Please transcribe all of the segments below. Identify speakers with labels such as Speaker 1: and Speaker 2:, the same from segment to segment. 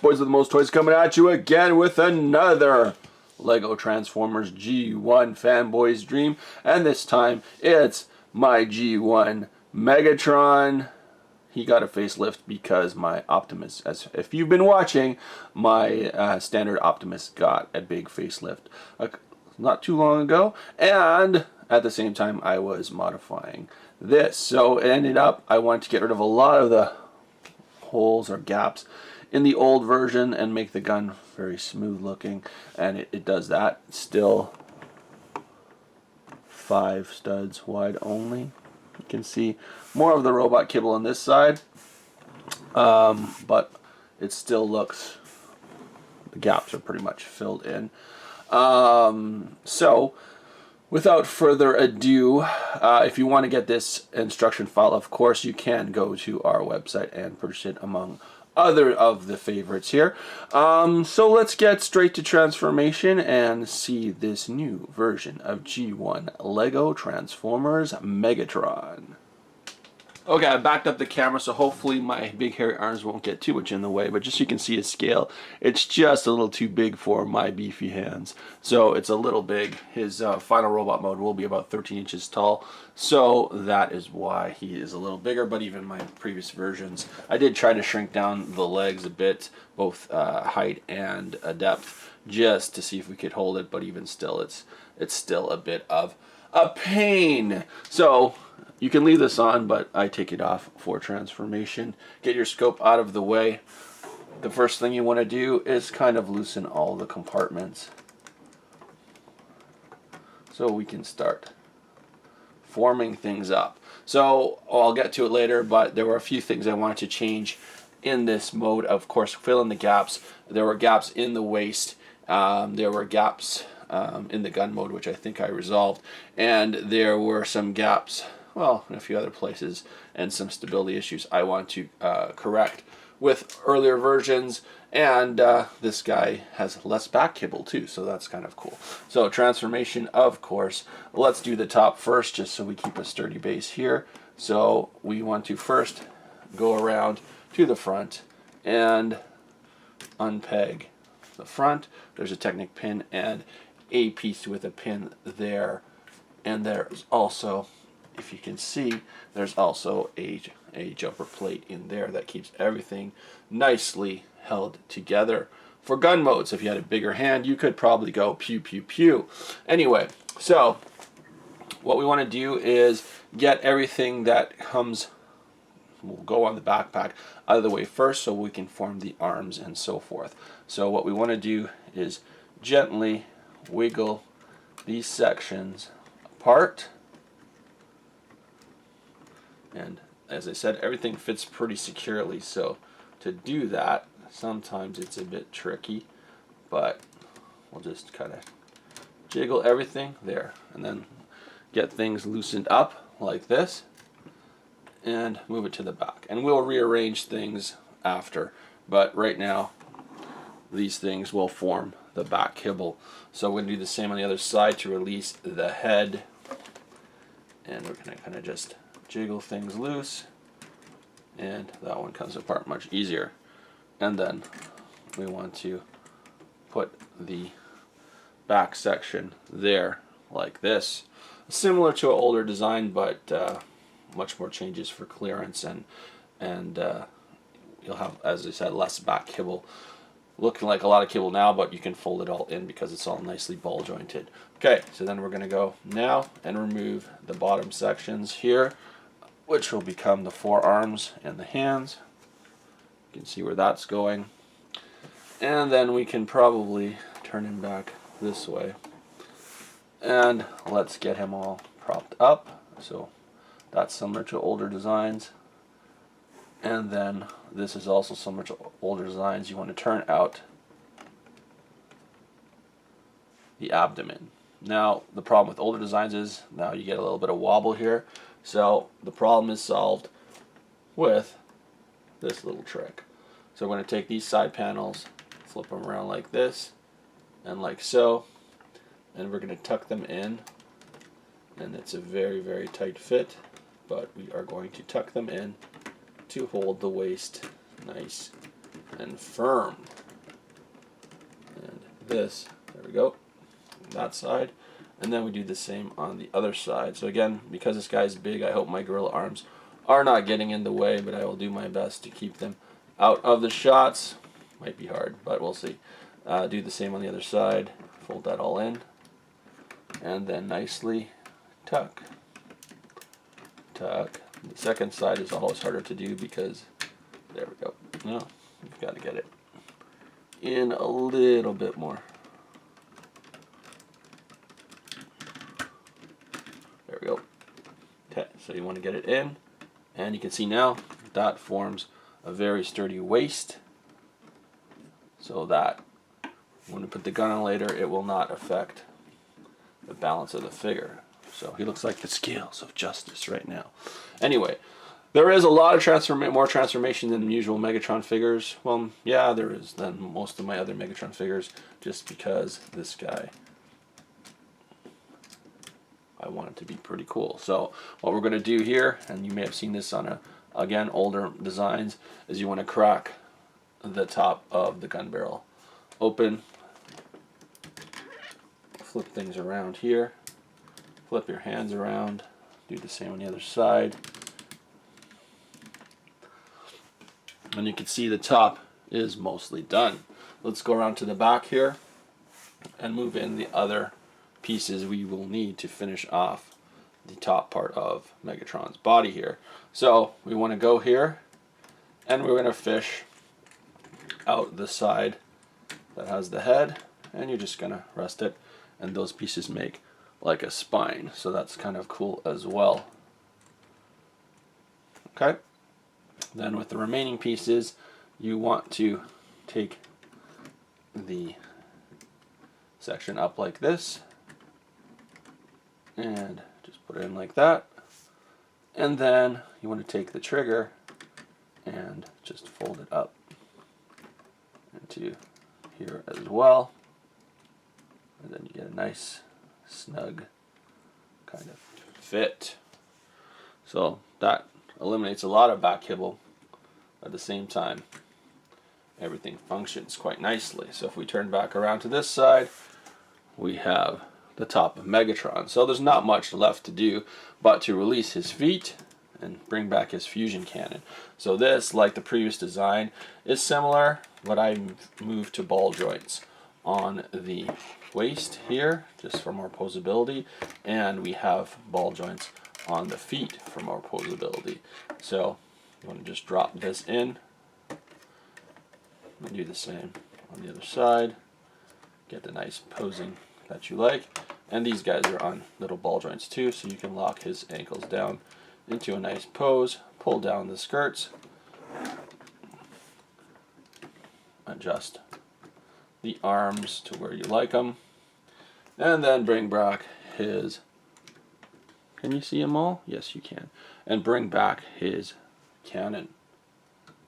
Speaker 1: Boys with the most toys coming at you again with another Lego Transformers G1 fanboy's dream, and this time it's my G1 Megatron. He got a facelift because my Optimus, as if you've been watching, my standard Optimus got a big facelift not too long ago, and at the same time I was modifying this. So it ended up I wanted to get rid of a lot of the holes or gaps in the old version and make the gun very smooth looking, and it does that. It's still 5 studs wide only. You can see more of the robot kibble on this side, but it still looks, the gaps are pretty much filled in. So without further ado, if you want to get this instruction file, of course you can go to our website and purchase it among other of the favorites here. So let's get straight to transformation and see this new version of G1 Lego Transformers Megatron. Okay, I backed up the camera, so hopefully my big hairy arms won't get too much in the way, but just so you can see his scale, it's just a little too big for my beefy hands. So it's a little big. His final robot mode will be about 13 inches tall, so that is why he is a little bigger, but even my previous versions, I did try to shrink down the legs a bit, both height and depth, just to see if we could hold it, but even still, it's still a bit of a pain. So you can leave this on, but I take it off for transformation. Get your scope out of the way. The first thing you want to do is kind of loosen all the compartments so we can start forming things up. So I'll get to it later, but there were a few things I wanted to change in this mode. Of course, fill in the gaps. There were gaps in the waist. There were gaps in the gun mode, which I think I resolved. And there were some gaps, well, in a few other places, and some stability issues I want to correct with earlier versions. And this guy has less back kibble too, so that's kind of cool. So transformation, of course. Let's do the top first, just so we keep a sturdy base here. So we want to first go around to the front and unpeg the front. There's a Technic pin and a piece with a pin there, and there's also, if you can see, there's also a jumper plate in there that keeps everything nicely held together. For gun modes, if you had a bigger hand, you could probably go pew pew pew. Anyway, so what we want to do is get everything that comes, will go on the backpack, out of the way first so we can form the arms and so forth. So what we want to do is gently wiggle these sections apart. And as I said, everything fits pretty securely, so to do that, sometimes it's a bit tricky, but we'll just kind of jiggle everything there, and then get things loosened up like this, and move it to the back. And we'll rearrange things after, but right now, these things will form the back kibble. So we're going to do the same on the other side to release the head, and we're going to kind of just jiggle things loose, and that one comes apart much easier. And then we want to put the back section there like this, similar to an older design, but much more changes for clearance, and you'll have, as I said, less back kibble. Looking like a lot of kibble now, but you can fold it all in because it's all nicely ball jointed. Okay, so then we're going to go now and remove the bottom sections here, which will become the forearms and the hands. You can see where that's going. And then we can probably turn him back this way. And let's get him all propped up. So that's similar to older designs. And then this is also similar to older designs. You want to turn out the abdomen. Now, the problem with older designs is now you get a little bit of wobble here. So the problem is solved with this little trick. So we're going to take these side panels, flip them around like this, and like so, and we're going to tuck them in. And it's a very, very tight fit, but we are going to tuck them in to hold the waist nice and firm. And this, there we go, that side. And then we do the same on the other side. So again, because this guy's big, I hope my gorilla arms are not getting in the way, but I will do my best to keep them out of the shots. Might be hard, but we'll see. Do the same on the other side. Fold that all in. And then nicely tuck. Tuck. The second side is always harder to do because, there we go. No, you've got to get it in a little bit more. There we go. Okay, so you want to get it in, and you can see now that forms a very sturdy waist, so that when we put the gun on later, it will not affect the balance of the figure. So he looks like the scales of justice right now. Anyway, there is a lot of more transformation than usual Megatron figures. Well, yeah, there is than most of my other Megatron figures, just because this guy, I want it to be pretty cool. So what we're going to do here, and you may have seen this on again older designs, is you want to crack the top of the gun barrel open, flip things around here, flip your hands around, do the same on the other side, and you can see the top is mostly done. Let's go around to the back here and move in the other pieces we will need to finish off the top part of Megatron's body here. So we want to go here, and we're going to fish out the side that has the head, and you're just going to rest it, and those pieces make like a spine, so that's kind of cool as well. Okay, then with the remaining pieces, you want to take the section up like this and just put it in like that, and then you want to take the trigger and just fold it up into here as well, and then you get a nice snug kind of fit. So that eliminates a lot of back kibble. At the same time, everything functions quite nicely. So if we turn back around to this side, we have the top of Megatron. So there's not much left to do but to release his feet and bring back his fusion cannon. So this, like the previous design, is similar, but I moved to ball joints on the waist here just for more posability, and we have ball joints on the feet for more posability. So you want to just drop this in and do the same on the other side, get the nice posing that you like. And these guys are on little ball joints too, so you can lock his ankles down into a nice pose, pull down the skirts, adjust the arms to where you like them, and then bring back his, can you see them all? Yes, you can. And bring back his cannon.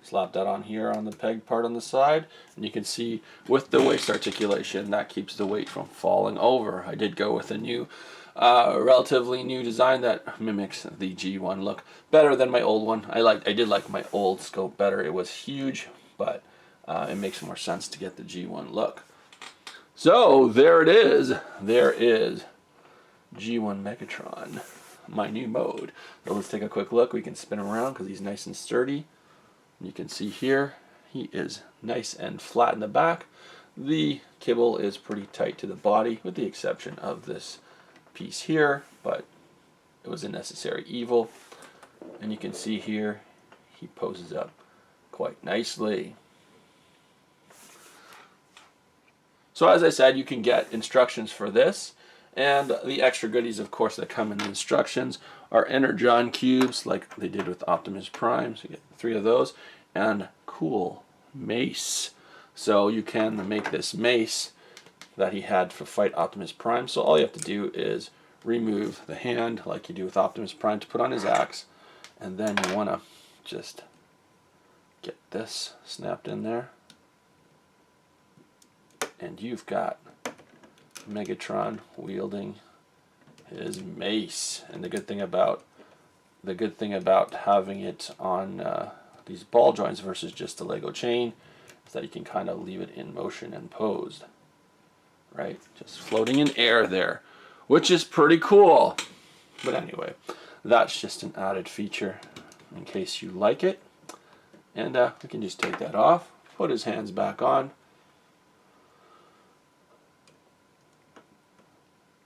Speaker 1: Slap that on here on the peg part on the side, and you can see with the waist articulation that keeps the weight from falling over. I did go with a new, relatively new design that mimics the G1 look better than my old one. I did like my old scope better. It was huge, but it makes more sense to get the G1 look. So there it is. There is G1 Megatron, my new mode. So let's take a quick look. We can spin him around because he's nice and sturdy. You can see here he is nice and flat in the back. The kibble is pretty tight to the body with the exception of this piece here, but it was a necessary evil. And you can see here he poses up quite nicely. So as I said, you can get instructions for this, and the extra goodies of course that come in the instructions are Energon cubes like they did with Optimus Prime, so you get 3 of those, and cool mace. So you can make this mace that he had for fight Optimus Prime. So all you have to do is remove the hand like you do with Optimus Prime to put on his axe, and then you want to just get this snapped in there, and you've got Megatron wielding his mace. And the good thing about having it on these ball joints versus just a Lego chain so that you can kind of leave it in motion and posed, right? Just floating in air there, which is pretty cool. But anyway, that's just an added feature in case you like it. And we can just take that off, put his hands back on,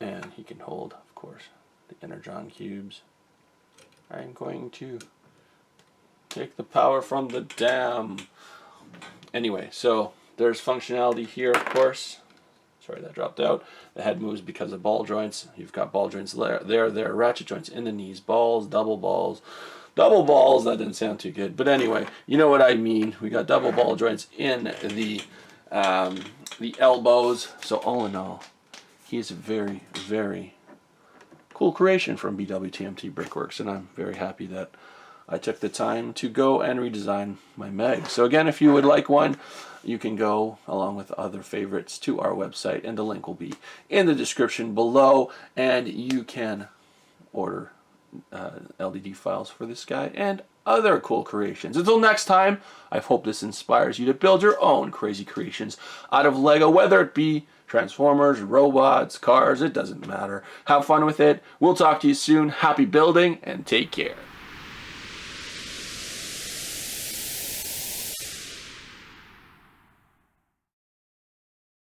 Speaker 1: and he can hold, of course, the energon cubes. I'm going to take the power from the dam. Anyway, so there's functionality here, of course. Sorry, that dropped out. The head moves because of ball joints. You've got ball joints there, ratchet joints in the knees, balls, double balls. Double balls, that didn't sound too good. But anyway, you know what I mean. We got double ball joints in the elbows. So all in all, he's a very, very cool creation from BWTMT Brickworks. And I'm very happy that I took the time to go and redesign my Meg. So again, if you would like one, you can go along with other favorites to our website, and the link will be in the description below, and you can order LDD files for this guy and other cool creations. Until next time, I hope this inspires you to build your own crazy creations out of Lego, whether it be Transformers, robots, cars, it doesn't matter. Have fun with it. We'll talk to you soon. Happy building and take care.